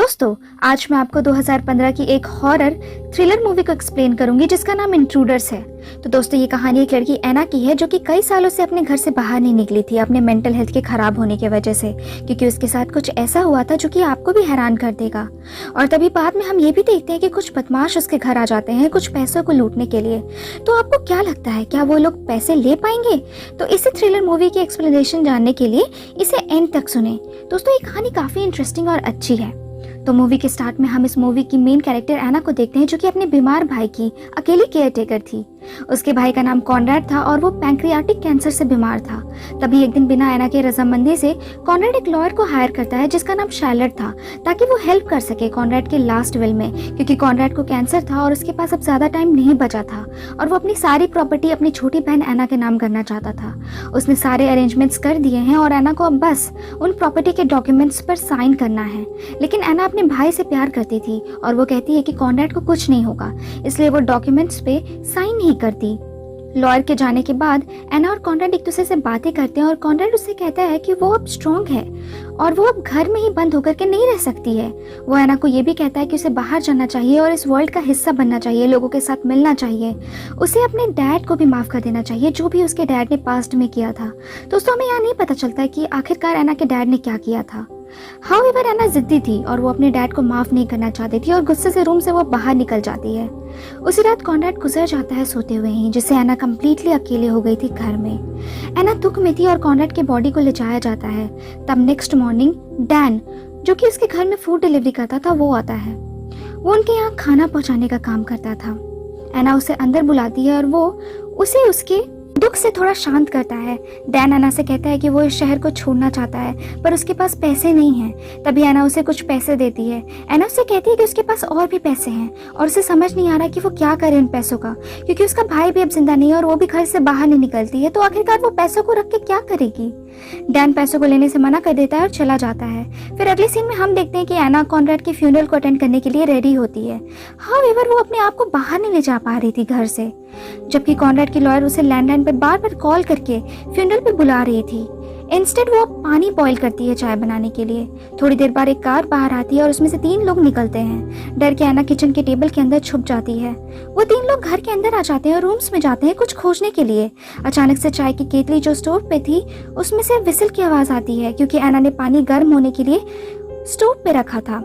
दोस्तों, आज मैं आपको 2015 की एक हॉरर थ्रिलर मूवी को एक्सप्लेन करूंगी जिसका नाम इंट्रूडर्स है। तो दोस्तों, ये कहानी एक लड़की एना की है जो कि कई सालों से अपने घर से बाहर नहीं निकली थी अपने मेंटल हेल्थ के खराब होने की वजह से, क्योंकि उसके साथ कुछ ऐसा हुआ था जो कि आपको भी हैरान कर देगा। और तभी बाद में हम ये भी देखते हैं कि कुछ बदमाश उसके घर आ जाते हैं कुछ पैसों को लूटने के लिए। तो आपको क्या लगता है, क्या वो लोग पैसे ले पाएंगे? तो इसी थ्रिलर मूवी की एक्सप्लेनेशन जानने के लिए इसे एंड तक सुने। दोस्तों, ये कहानी काफी इंटरेस्टिंग और अच्छी है। तो मूवी के स्टार्ट में हम इस मूवी की मेन कैरेक्टर एना को देखते हैं जो कि अपने बीमार भाई की अकेली केयर टेकर थी। उसके भाई का नाम कॉनराड था और वो पैंक्रियाटिक कैंसर से बीमार था। तभी एक दिन बिना एना के रजामंदी से कॉनराड एक लॉयर को हायर करता है जिसका नाम शार्लेट था, ताकि वो हेल्प कर सके कॉनराड के लास्ट विल में, क्योंकि कॉनराड को कैंसर था और उसके पास अब ज्यादा टाइम नहीं बचा था और वो अपनी सारी प्रॉपर्टी अपनी छोटी बहन एना के नाम करना चाहता था। उसने सारे अरेंजमेंट्स कर दिए हैं और एना को अब बस उन प्रॉपर्टी के डॉक्यूमेंट्स पर साइन करना है। लेकिन एना अपने भाई से प्यार करती थी और वो कहती है कि कॉनराड को कुछ नहीं होगा, इसलिए वो डॉक्यूमेंट्स पे साइन नहीं करती। लॉयर के जाने के बाद एना और कॉनराड एक दूसरे से बातें करते हैं और कॉनराड उससे कहता है कि वो अब स्ट्रांग है और वो अब घर में ही बंद होकर के नहीं रह सकती है। वो एना को ये भी कहता है कि उसे बाहर जाना चाहिए और इस वर्ल्ड का हिस्सा बनना चाहिए, लोगों के साथ मिलना चाहिए। उसे अपने डैड को भी माफ कर देना चाहिए जो भी उसके डैड ने पास्ट में किया था। दोस्तों, हमें यहाँ नहीं पता चलता है कि आखिरकार एना के डैड ने क्या किया था। हाउएवर एना जिद्दी थी और वो अपने डैड को माफ नहीं करना चाहती थी और गुस्से से रूम से वो बाहर निकल जाती है। उसी रात कॉनराड गुजर जाता है सोते हुए ही, जिससे एना कंप्लीटली अकेले हो गई थी घर में। एना दुख में थी और कॉनराड के बॉडी को ले जाया जाता है। तब नेक्स्ट मॉर्निंग डैन, जो कि उसके घर में फूड डिलीवरी करता था, वो आता है। वो उनके यहाँ खाना पहुंचाने का काम करता था। एना उसे अंदर बुलाती है और वो उसे उसके दुख से थोड़ा शांत करता है। डैन एना से कहता है कि वो इस शहर को छोड़ना चाहता है पर उसके पास पैसे नहीं हैं। तभी एना उसे कुछ पैसे देती है। एना उससे कहती है कि उसके पास और भी पैसे हैं और उसे समझ नहीं आ रहा कि वो क्या करे उन पैसों का, क्योंकि उसका भाई भी अब जिंदा नहीं है और वो भी घर से बाहर नहीं निकलती है। तो आखिरकार वो पैसों को रख के क्या करेगी? डैन पैसों को लेने से मना कर देता है और चला जाता है। फिर अगले सीन में हम देखते हैं कि एना कॉनराड के फ्यूनरल को अटेंड करने के लिए रेडी होती है। हाउएवर वो अपने आप को बाहर नहीं ले जा पा रही थी घर से, जबकि कॉनराड की लॉयर उसे लैंडलाइन पे बार बार कॉल करके फ्यूनरल पे बुला रही थी। इंस्टेड वो पानी बॉईल करती है चाय बनाने के लिए। थोड़ी देर बाद एक कार बाहर आती है और उसमें से 3 लोग निकलते हैं। डर के एना किचन के टेबल के अंदर छुप जाती है। वो 3 लोग घर के अंदर आ जाते हैं और रूम्स में जाते हैं कुछ खोजने के लिए। अचानक से चाय की केतली जो स्टोव पे थी उसमें से विसल की आवाज आती है, क्योंकि एना ने पानी गर्म होने के लिए स्टोव पे रखा था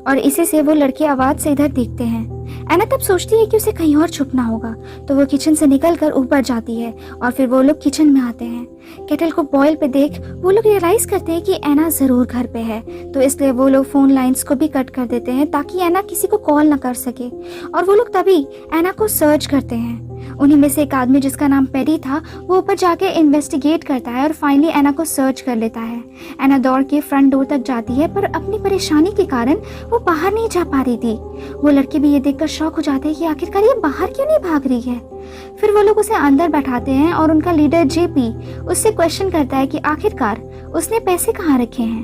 और इसी से वो लड़के आवाज से इधर देखते हैं। एना तब सोचती है कि उसे कहीं और छुपना होगा, तो वो किचन से निकलकर ऊपर जाती है और फिर वो लोग किचन में आते हैं। केटल को बॉयल पे देख वो लोग रियलाइज करते हैं कि एना जरूर घर पे है, तो इसलिए वो लोग फोन लाइंस को भी कट कर देते हैं ताकि एना किसी को कॉल ना कर सके। और वो लोग तभी एना को सर्च करते हैं। उन्हीं में से एक आदमी जिसका नाम पेरी था वो ऊपर जाके इन्वेस्टिगेट करता है और फाइनली एना को सर्च कर लेता है। एना दौड़ के फ्रंट डोर तक जाती है पर अपनी परेशानी के कारण वो बाहर नहीं जा पा रही थी। वो लड़के भी ये देखकर शॉक हो जाते हैं कि आखिरकार ये बाहर क्यों नहीं भाग रही है। फिर वो लोग उसे अंदर बैठाते हैं और उनका लीडर जेपी उससे क्वेश्चन करता है कि आखिरकार उसने पैसे कहाँ रखे हैं।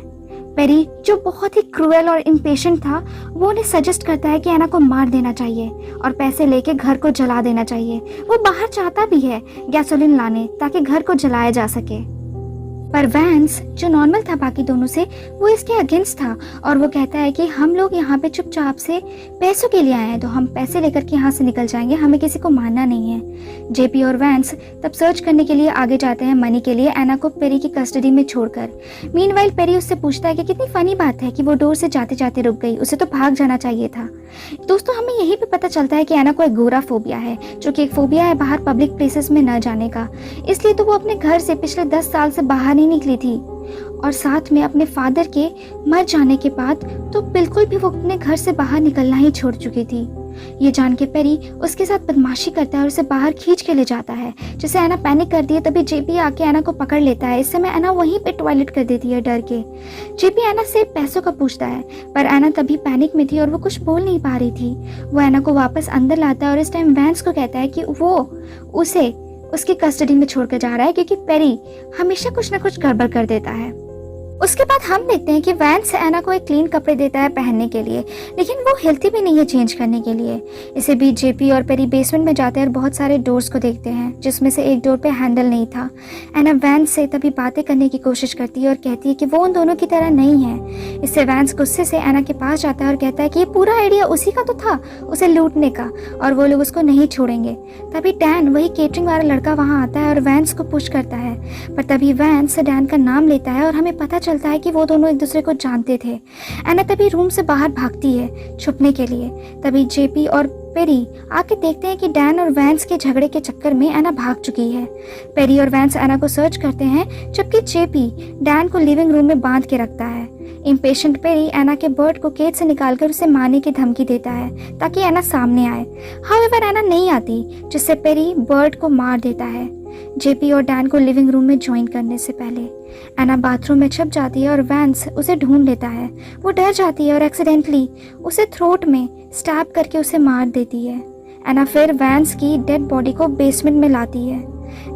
पेरी, जो बहुत ही क्रूएल और इम्पेशेंट था, वो उन्हें सजेस्ट करता है कि एना को मार देना चाहिए और पैसे लेके घर को जला देना चाहिए। वो बाहर चाहता भी है गैसोलीन लाने ताकि घर को जलाया जा सके, पर वैंस, जो नॉर्मल था बाकी दोनों से, वो इसके अगेंस्ट था और वो कहता है कि हम लोग यहाँ पे चुपचाप से पैसों के लिए आए हैं, तो हम पैसे लेकर के यहाँ से निकल जाएंगे, हमें किसी को मारना नहीं है। जेपी और वैंस तब सर्च करने के लिए आगे जाते हैं मनी के लिए, एना को पेरी की कस्टडी में छोड़कर। मीनवाइल पेरी उससे पूछता है कि कितनी फनी बात है कि वो डोर से जाते जाते रुक गई, उसे तो भाग जाना चाहिए था। दोस्तों, हमें यही पे पता चलता है कि एना को एगोराफोबिया है, जो कि एक फोबिया है बाहर पब्लिक प्लेसेस में न जाने का। इसलिए तो वो अपने घर से पिछले 10 साल से बाहर नहीं निकली थी और साथ में अपने फादर के मर जाने के बाद तो बिल्कुल भी वो अपने घर से बाहर निकलना ही छोड़ चुकी थी। ये जान के पेरी उसके साथ बदमाशी करता है और उसे बाहर खींच के ले जाता है, जिससे एना पैनिक करती है। तभी जेपी आके एना को पकड़ लेता है। इस समय एना वहीं पे टॉयलेट कर देती है डर के। जेपी एना से पैसों का पूछता है पर एना तभी पैनिक में थी और वो कुछ बोल नहीं पा रही थी। वो एना को वापस अंदर लाता है और इस टाइम वैंस को कहता है कि वो उसे उसकी कस्टडी में छोड़कर जा रहा है, क्योंकि पेरी हमेशा कुछ ना कुछ गड़बड़ कर देता है। उसके बाद हम देखते हैं कि वैंस एना को एक क्लीन कपड़े देता है पहनने के लिए, लेकिन वो हिलती भी नहीं है चेंज करने के लिए। इसी बीच जेपी और पेरी बेसमेंट में जाते हैं और बहुत सारे डोर्स को देखते हैं, जिसमें से एक डोर पे हैंडल नहीं था। एना वैंस से तभी बातें करने की कोशिश करती है और कहती है कि वो उन दोनों की तरह नहीं है। इससे वैंस गुस्से से एना के पास जाता है और कहता है कि ये पूरा आइडिया उसी का तो था, उसे लूटने का, और वो लोग उसको नहीं छोड़ेंगे। तभी डैन, वही केटरिंग वाला लड़का, वहाँ आता है और वैंस को पुश करता है, पर तभी वैंस डैन का नाम लेता है और हमें पता चलता है कि वो दोनों एक दूसरे को जानते थे। एना तभी रूम से बाहर भागती है छुपने के लिए। तभी जेपी और पेरी आके देखते हैं कि डैन और वैंस के झगड़े के चक्कर में एना भाग चुकी है। पेरी और वैंस एना को सर्च करते हैं, जबकि जेपी डैन को लिविंग रूम में बांध के रखता है। इम्पेशेंट पेरी एना के बर्ड को केज से निकालकर उसे मारने की धमकी देता है ताकि एना सामने आए। हाउएवर एना नहीं आती, जिससे पेरी बर्ड को मार देता है जेपी और डैन को लिविंग रूम में ज्वाइन करने से पहले। एना बाथरूम में छुप जाती है और वैंस उसे ढूंढ लेता है। वो डर जाती है और एक्सीडेंटली उसे थ्रोट में स्टैब करके उसे मार देती है। एना फिर वैंस की डेड बॉडी को बेसमेंट में लाती है।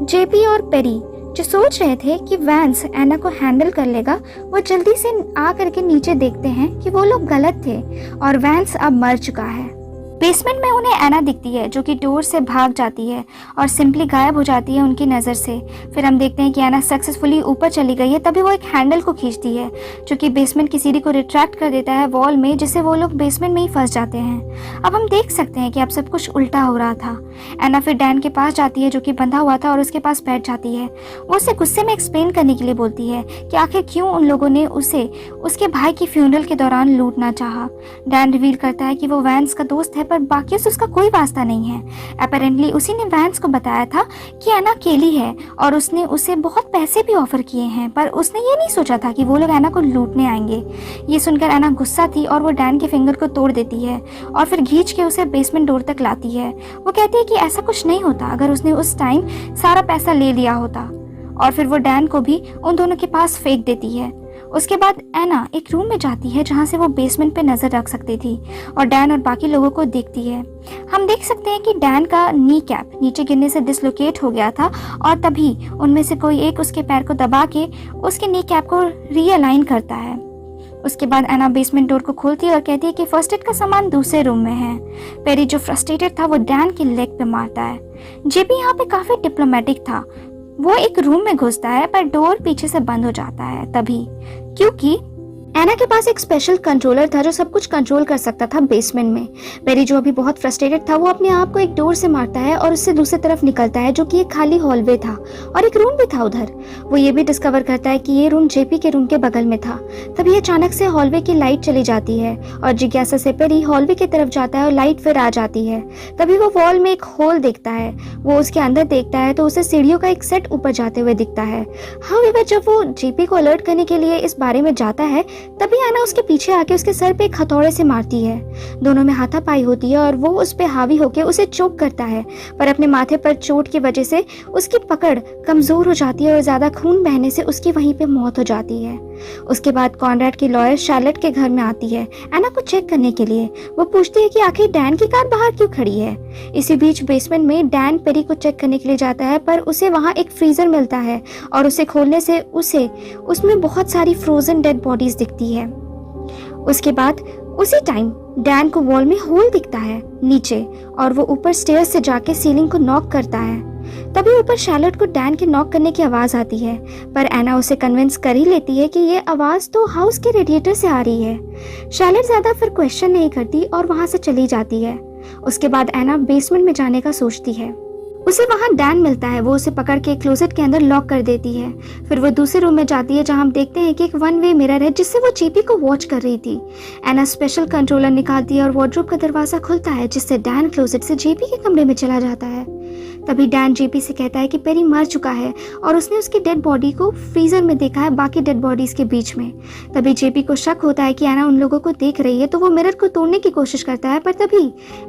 जेपी और पेरी, जो सोच रहे थे कि वैंस एना को हैंडल कर लेगा, वो जल्दी से आ करके नीचे देखते हैं कि वो लोग गलत थे और वैंस अब मर चुका है। बेसमेंट में उन्हें एना दिखती है, जो कि डोर से भाग जाती है और सिंपली गायब हो जाती है उनकी नज़र से। फिर हम देखते हैं कि एना सक्सेसफुली ऊपर चली गई है। तभी वो एक हैंडल को खींचती है, जो कि बेसमेंट की सीढ़ी को रिट्रैक्ट कर देता है वॉल में, जिससे वो लोग बेसमेंट में ही फंस जाते हैं। अब हम देख सकते हैं कि अब सब कुछ उल्टा हो रहा था। एना फिर डैन के पास जाती है, जो कि बंधा हुआ था, और उसके पास बैठ जाती है। वो उसे गुस्से में एक्सप्लेन करने के लिए बोलती है कि आखिर क्यों उन लोगों ने उसे उसके भाई की फ्यूनरल के दौरान लूटना चाहा। डैन रिवील करता है कि वो वैंस का दोस्त है, पर बाकियों से उसका कोई वास्ता नहीं है। अपेरेंटली उसी ने वैंस को बताया था कि एना अकेली है और उसने उसे बहुत पैसे भी ऑफर किए हैं, पर उसने ये नहीं सोचा था कि वो लोग एना को लूटने आएंगे। ये सुनकर एना गुस्सा थी और वो डैन के फिंगर को तोड़ देती है और फिर खींच के उसे बेसमेंट डोर तक लाती है। वो कहती है कि ऐसा कुछ नहीं होता अगर उसने उस टाइम सारा पैसा ले लिया होता, और फिर वो डैन को भी उन दोनों के पास फेंक देती है। उसके बाद एना एक रूम में जाती है जहां से वो बेसमेंट पे नजर रख सकती थी और डैन और बाकी लोगों को देखती है। हम देख सकते हैं कि डैन का नी कैप नीचे गिरने से डिसलोकेट हो गया था और तभी उनमें से कोई एक उसके पैर को दबा के उसके नी कैप को रीअलाइन करता है। उसके बाद एना बेसमेंट डोर को खोलती है और कहती है कि फर्स्ट एड का सामान दूसरे रूम में है। पेरी, जो फ्रस्ट्रेटेड था, वो डैन के लेग पे मारता है। जेपी यहाँ पे काफी डिप्लोमेटिक था। वो एक रूम में घुसता है, पर डोर पीछे से बंद हो जाता है तभी, क्योंकि एना के पास एक स्पेशल कंट्रोलर था जो सब कुछ कंट्रोल कर सकता था बेसमेंट में। पेरी, जो अभी बहुत फ्रस्ट्रेटेड था, वो अपने आप को एक डोर से मारता है और उससे दूसरी तरफ निकलता है, जो कि एक खाली हॉलवे था और एक रूम भी था उधर। वो ये भी डिस्कवर करता है कि ये रूम जेपी के रूम के बगल में था। तभी अचानक से हॉलवे की लाइट चली जाती है और जिज्ञासा से पेरी हॉलवे की तरफ जाता है और लाइट फिर आ जाती है। तभी वो वॉल में एक होल देखता है। वो उसके अंदर देखता है तो उसे सीढ़ियों का एक सेट ऊपर जाते हुए दिखता है। हाउएवर, जब वो जेपी को अलर्ट करने के लिए इस बारे में जाता है, तभी एना उसके पीछे आके उसके सर पे एक हथौड़े से मारती है। दोनों में हाथापाई होती है और वो उस पे हावी होके उसे चोक करता है, पर अपने माथे पर चोट की वजह से उसकी पकड़ कमजोर हो जाती है और ज्यादा खून बहने से उसकी वहीं पे मौत हो जाती है। उसके बाद कॉनरेड की लॉयर शार्लेट के घर में आती है एना को चेक करने के लिए। वो पूछती है कि आखिर डैन की कार बाहर क्यों खड़ी है। इसी बीच बेसमेंट में डैन पेरी को चेक करने के लिए जाता है, पर उसे वहाँ एक फ्रीजर मिलता है और उसे खोलने से उसे उसमें बहुत सारी फ्रोजन डेड बॉडीज दिखती है। उसके बाद उसी टाइम डैन को वॉल में होल दिखता है नीचे और वो ऊपर स्टेयर्स से जाके सीलिंग को नॉक करता है। तभी ऊपर शार्लेट को डैन के नॉक करने की आवाज आती है, पर एना उसे कन्विंस कर ही लेती है कि ये आवाज तो हाउस के रेडिएटर से आ रही है। शार्लेट ज्यादा फिर क्वेश्चन नहीं करती और वहां से चली जाती है। उसके बाद एना बेसमेंट में जाने का सोचती है। उसे वहां डैन मिलता है। वो उसे पकड़ के क्लोजेट के अंदर लॉक कर देती है। फिर वो दूसरे रूम में जाती है जहां हम देखते हैं कि एक वन वे मिरर है जिससे वो जेपी को वॉच कर रही थी। एना स्पेशल कंट्रोलर निकालती है और वार्डरोब का दरवाजा खुलता है, जिससे डैन क्लोजेट से जेपी के कमरे में चला जाता है। तभी डैन जेपी से कहता है कि पेरी मर चुका है और उसने उसकी डेड बॉडी को फ्रीजर में देखा है बाकी डेड बॉडीज के बीच में। तभी जेपी को शक होता है कि एना उन लोगों को देख रही है, तो वो मिरर को तोड़ने की कोशिश करता है, पर तभी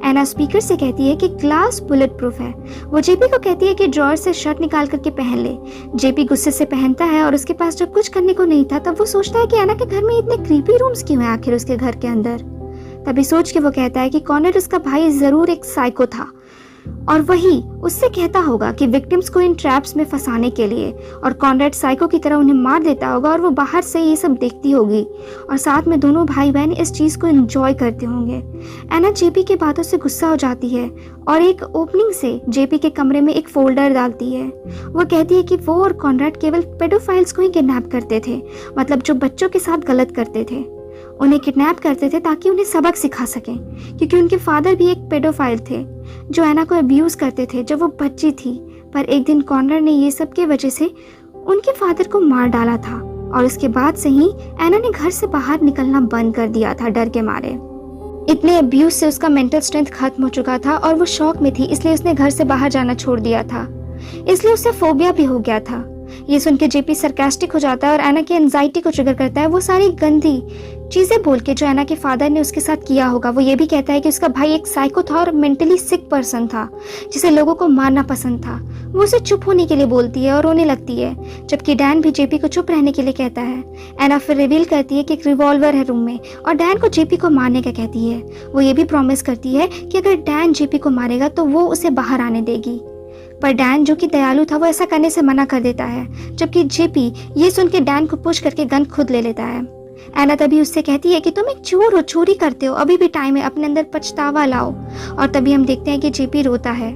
एना स्पीकर से कहती है कि ग्लास बुलेट प्रूफ है। वो जेपी को कहती है कि ड्रॉअर से शर्ट निकाल करके पहन ले। जेपी गुस्से से पहनता है और उसके पास जब कुछ करने को नहीं था, तब वो सोचता है कि एना के घर में इतने क्रीपी रूम्स क्यों हैं आखिर उसके घर के अंदर। तभी सोच के वो कहता है कि कॉनर उसका भाई जरूर एक साइको था। और वही उससे कहता होगा कि विक्टिम्स को इन ट्रैप्स में फंसाने के लिए, और कॉनरेड साइको की तरह उन्हें मार देता होगा और वो बाहर से ये सब देखती होगी और साथ में दोनों भाई बहन इस चीज़ को एंजॉय करते होंगे। एना जेपी की बातों से गुस्सा हो जाती है और एक ओपनिंग से जेपी के कमरे में एक फोल्डर डालती है। वो कहती है कि वो और कॉनरेड केवल पेडोफाइल्स को ही किडनैप करते थे, मतलब जो बच्चों के साथ गलत करते थे उन्हें किडनैप करते थे ताकि उन्हें सबक सिखा सकें, क्योंकि उनके फादर भी एक पेडोफाइल थे जो एना को अब्यूज करते थे जब वो बच्ची थी। पर एक दिन कॉनरेड ने ये सब के वजह से उनके फादर को मार डाला था और इसके बाद से ही एना ने घर से बाहर निकलना बंद कर दिया था डर के मारे। इतने अब्यूज से उसका मेंटल स्ट्रेंथ खत्म हो चुका था और वो शॉक में थी, इसलिए उसने घर से बाहर जाना छोड़ दिया था। इसलिए उसे फोबिया भी हो गया था। ये सुन के जेपी सरकास्टिक हो जाता है और एना की एंजाइटी को ट्रिगर करता है। वो सारी गंदी चीजें बोल के जो एना के फादर ने उसके साथ किया होगा। वो ये भी कहता है कि उसका भाई एक साइको था और मेंटली सिक पर्सन था जिसे लोगों को मारना पसंद था। वो उसे चुप होने के लिए बोलती है और रोने लगती है, जबकि डैन भी जेपी को चुप रहने के लिए कहता है। एना फिर रिवील करती है कि एक रिवॉल्वर है रूम में और डैन को जेपी को मारने का कहती है। वो ये भी प्रॉमिस करती है कि अगर डैन जेपी को मारेगा तो वो उसे बाहर आने देगी। पर डैन जो कि दयालु था वो ऐसा करने से मना कर देता है, जबकि जेपी ये सुन के डैन को पुश करके गन खुद ले लेता है। एना तभी उससे कहती है कि तुम एक चोर हो, चोरी करते हो, अभी भी टाइम है, अपने अंदर पछतावा लाओ। और तभी हम देखते हैं कि जेपी रोता है।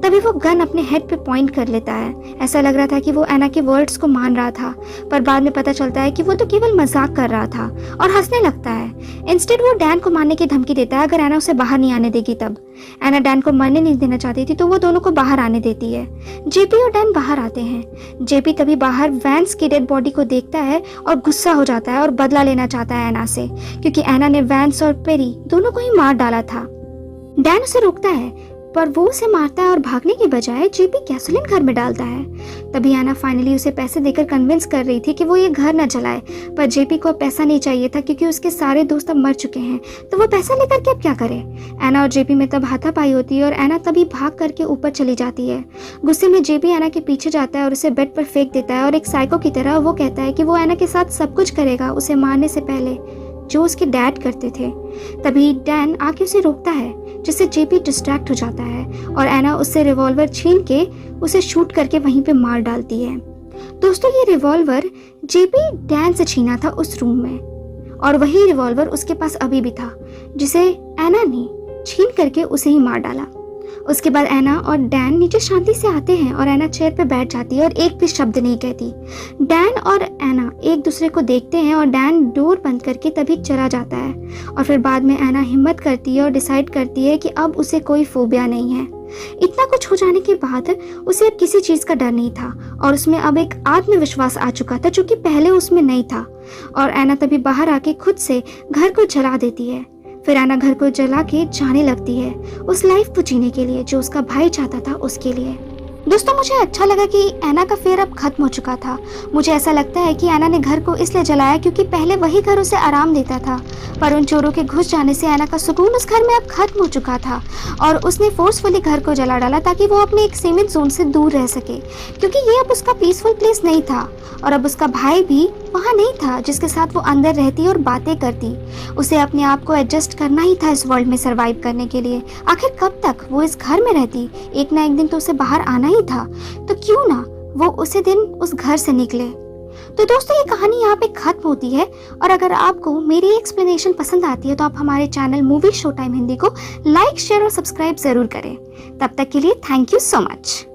तभी वो गन अपने हेड पे पॉइंट कर लेता है। ऐसा लग रहा था कि वो एना के वर्ड्स को मान रहा था, पर बाद में पता चलता है कि वो तो केवल मजाक कर रहा था और हंसने लगता है। इंस्टेड वो डैन को मारने की धमकी देता है अगर एना उसे बाहर नहीं आने देगी तब। एना डैन को मरने नहीं देना चाहती थी तो वो दोनों को बाहर आने देती है। जेपी और डैन बाहर आते हैं। जेपी तभी बाहर वैंस की डेड बॉडी को देखता है और गुस्सा हो जाता है और बदला लेना चाहता है एना से, क्योंकि एना ने वैंस और पेरी दोनों को ही मार डाला था। डैन उसे रोकता है पर वो उसे मारता है और भागने की बजाय जेपी गैसोलीन घर में डालता है। तभी एना फाइनली उसे पैसे देकर कन्विंस कर रही थी कि वो ये घर न जलाए, पर जेपी को पैसा नहीं चाहिए था क्योंकि उसके सारे दोस्त अब मर चुके हैं, तो वो पैसा लेकर के अब क्या करे। एना और जेपी में तब हाथापाई होती है और एना तभी भाग करके ऊपर चली जाती है। गुस्से में जेपी एना के पीछे जाता है और उसे बेड पर फेंक देता है और एक साइको की तरह वो कहता है कि वो एना के साथ सब कुछ करेगा उसे मारने से पहले, जो उसके डैड करते थे। तभी डैन आके उसे रोकता है, जिससे जेपी डिस्ट्रैक्ट हो जाता है और एना उससे रिवॉल्वर छीन के उसे शूट करके वहीं पे मार डालती है। दोस्तों, ये रिवॉल्वर जेपी डैन से छीना था उस रूम में, और वही रिवॉल्वर उसके पास अभी भी था जिसे एना ने छीन करके उसे ही मार डाला। उसके बाद एना और डैन नीचे शांति से आते हैं और एना चेयर पे बैठ जाती है और एक भी शब्द नहीं कहती। डैन और एना एक दूसरे को देखते हैं और डैन डोर बंद करके तभी चला जाता है। और फिर बाद में एना हिम्मत करती है और डिसाइड करती है कि अब उसे कोई फोबिया नहीं है। इतना कुछ हो जाने के बाद उसे अब किसी चीज़ का डर नहीं था और उसमें अब एक आत्मविश्वास आ चुका था जो कि पहले उसमें नहीं था। और एना तभी बाहर आके खुद से घर को जला देती है। फिर एना घर को जला के जाने लगती है उस लाइफ को जीने के लिए जो उसका भाई चाहता था उसके लिए। दोस्तों, मुझे अच्छा लगा कि एना का फेयर अब खत्म हो चुका था। मुझे ऐसा लगता है कि एना ने घर को इसलिए जलाया क्योंकि पहले वही घर उसे आराम देता था, पर उन चोरों के घुस जाने से एना का सुकून उस घर में अब खत्म हो चुका था और उसने फोर्सफुली घर को जला डाला ताकि वो अपने एक सीमित जोन से दूर रह सके, क्योंकि ये अब उसका पीसफुल प्लेस नहीं था और अब उसका भाई भी वहाँ नहीं था जिसके साथ वो अंदर रहती और बातें करती। उसे अपने आप को एडजस्ट करना ही था इस वर्ल्ड में सर्वाइव करने के लिए। आखिर कब तक वो इस घर में रहती, एक ना एक दिन तो उसे बाहर आना ही था, तो क्यों ना वो उसी दिन उस घर से निकले। तो दोस्तों, ये कहानी यहाँ पे खत्म होती है और अगर आपको मेरी एक्सप्लेनेशन पसंद आती है तो आप हमारे channel movie show time Hindi को लाइक, शेयर और सब्सक्राइब जरूर करें। तब तक के लिए थैंक यू सो मच।